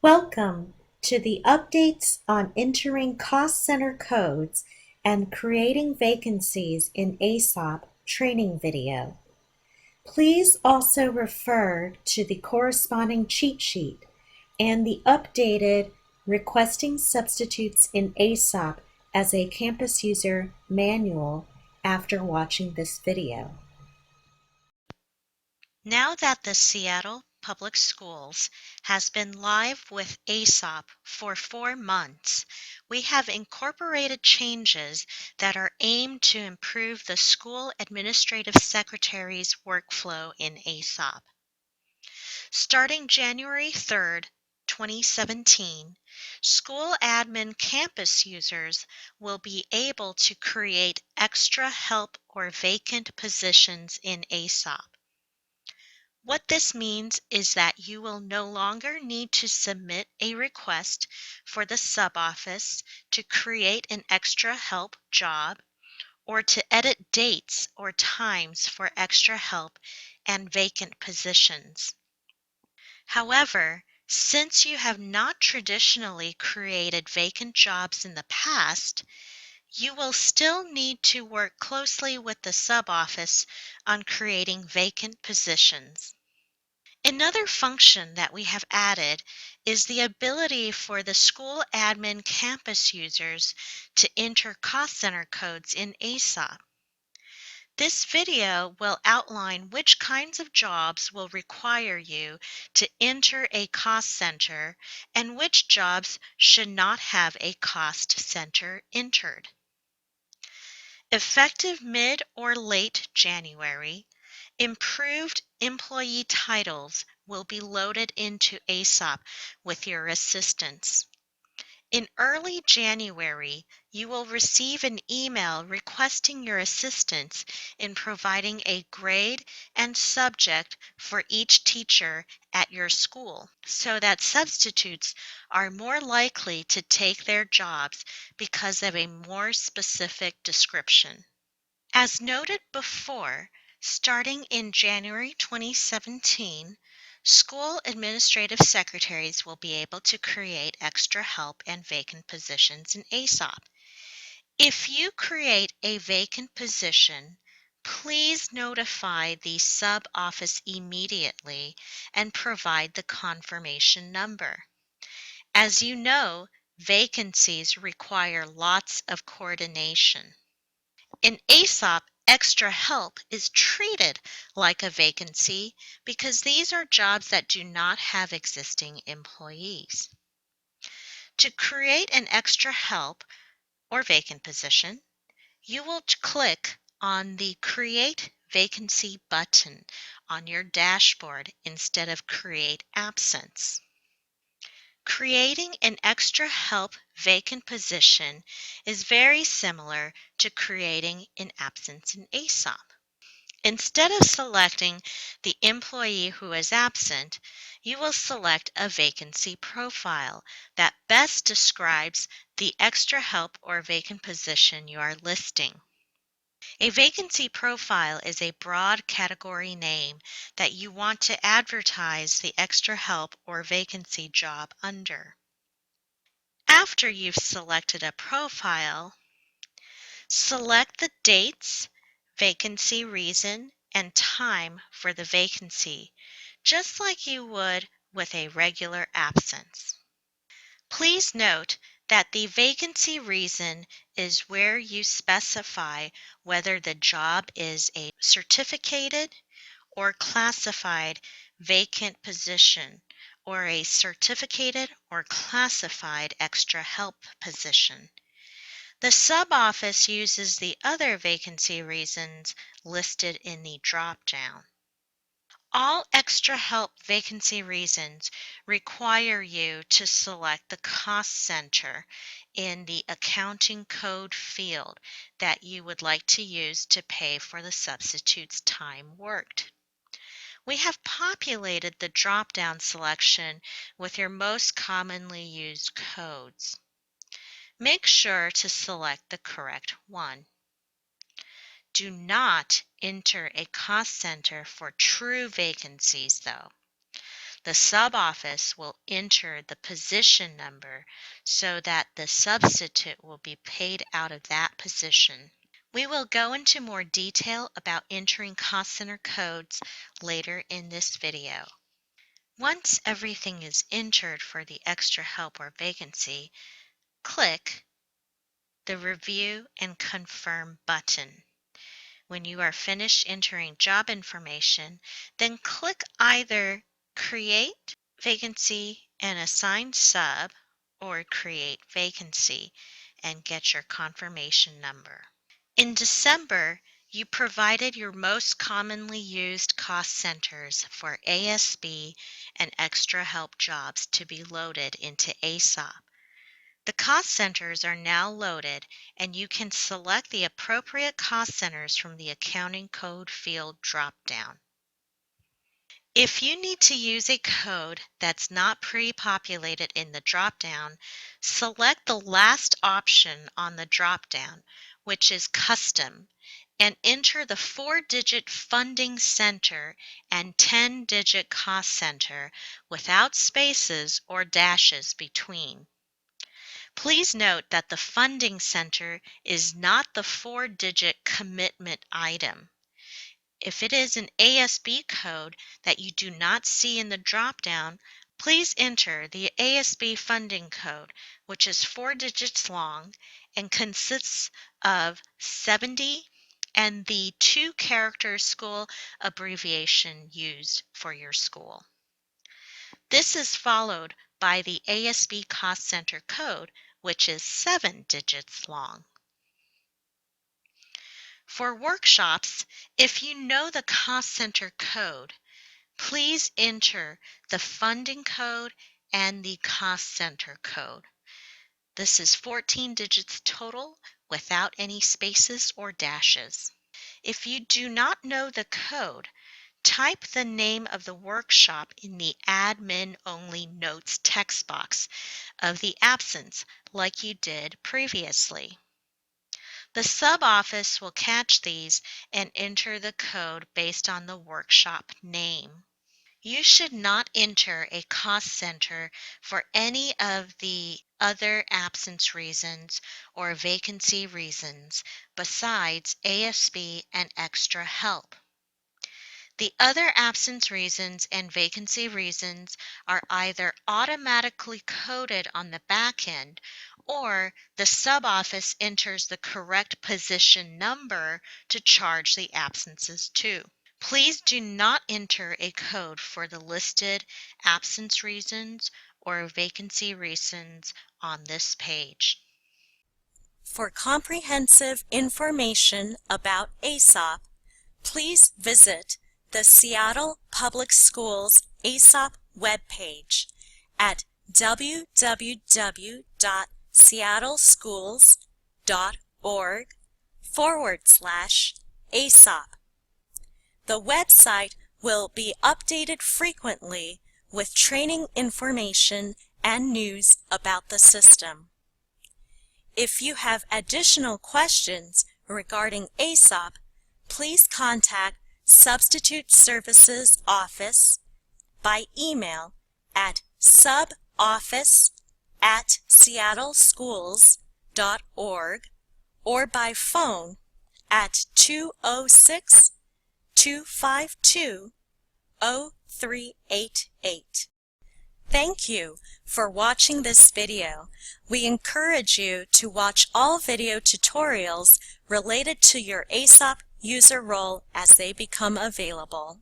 Welcome to the Updates on Entering Cost Center Codes and Creating Vacancies in Aesop training video. Please also refer to the corresponding cheat sheet and the updated Requesting Substitutes in Aesop as a Campus User manual after watching this video. Now that the Seattle Public Schools has been live with Aesop for 4 months, we have incorporated changes that are aimed to improve the school administrative secretary's workflow in Aesop. Starting January 3rd, 2017, school admin campus users will be able to create extra help or vacant positions in Aesop. What this means is that you will no longer need to submit a request for the sub-office to create an extra help job or to edit dates or times for extra help and vacant positions. However, since you have not traditionally created vacant jobs in the past, you will still need to work closely with the sub-office on creating vacant positions. Another function that we have added is the ability for the school admin campus users to enter cost center codes in Aesop. This video will outline which kinds of jobs will require you to enter a cost center and which jobs should not have a cost center entered. Effective mid or late January, improved employee titles will be loaded into Aesop with your assistance. In early January, you will receive an email requesting your assistance in providing a grade and subject for each teacher at your school, so that substitutes are more likely to take their jobs because of a more specific description. As noted before, starting in January 2017, school administrative secretaries will be able to create extra help and vacant positions in Aesop. If you create a vacant position, please notify the sub-office immediately and provide the confirmation number. As you know, vacancies require lots of coordination. In Aesop, extra help is treated like a vacancy because these are jobs that do not have existing employees. To create an extra help or vacant position, you will click on the Create Vacancy button on your dashboard instead of Create Absence. Creating an extra help vacant position is very similar to creating an absence in Aesop. Instead of selecting the employee who is absent, you will select a vacancy profile that best describes the extra help or vacant position you are listing. A vacancy profile is a broad category name that you want to advertise the extra help or vacancy job under. After you've selected a profile, select the dates, vacancy reason, and time for the vacancy, just like you would with a regular absence. Please note that the vacancy reason is where you specify whether the job is a certificated or classified vacant position or a certificated or classified extra help position. The sub-office uses the other vacancy reasons listed in the drop-down. All extra help vacancy reasons require you to select the cost center in the accounting code field that you would like to use to pay for the substitute's time worked. We have populated the drop-down selection with your most commonly used codes. Make sure to select the correct one. Do not enter a cost center for true vacancies, though. The sub-office will enter the position number so that the substitute will be paid out of that position. We will go into more detail about entering cost center codes later in this video. Once everything is entered for the extra help or vacancy, click the Review and Confirm button. When you are finished entering job information, then click either Create Vacancy and Assign Sub or Create Vacancy and get your confirmation number. In December, you provided your most commonly used cost centers for ASB and extra help jobs to be loaded into Aesop. The cost centers are now loaded, and you can select the appropriate cost centers from the accounting code field drop-down. If you need to use a code that's not pre-populated in the drop-down, select the last option on the drop-down, which is Custom, and enter the 4-digit funding center and 10-digit cost center without spaces or dashes between. Please note that the funding center is not the 4-digit commitment item. If it is an ASB code that you do not see in the drop-down, please enter the ASB funding code, which is 4 digits long and consists of 70 and the 2-character school abbreviation used for your school. This is followed by the ASB Cost Center code, which is 7 digits long. For workshops, if you know the Cost Center code, please enter the funding code and the Cost Center code. This is 14 digits total without any spaces or dashes. If you do not know the code, type the name of the workshop in the Admin Only Notes text box of the absence like you did previously. The sub-office will catch these and enter the code based on the workshop name. You should not enter a cost center for any of the other absence reasons or vacancy reasons besides ASB and extra help. The other absence reasons and vacancy reasons are either automatically coded on the back end or the sub-office enters the correct position number to charge the absences to. Please do not enter a code for the listed absence reasons or vacancy reasons on this page. For comprehensive information about Aesop, please visit the Seattle Public Schools Aesop webpage at www.seattleschools.org/Aesop. The website will be updated frequently with training information and news about the system. If you have additional questions regarding Aesop, please contact Substitute Services Office by email at suboffice@seattleschools.org or by phone at 206-252-0388. Thank you for watching this video. We encourage you to watch all video tutorials related to your Aesop user role as they become available.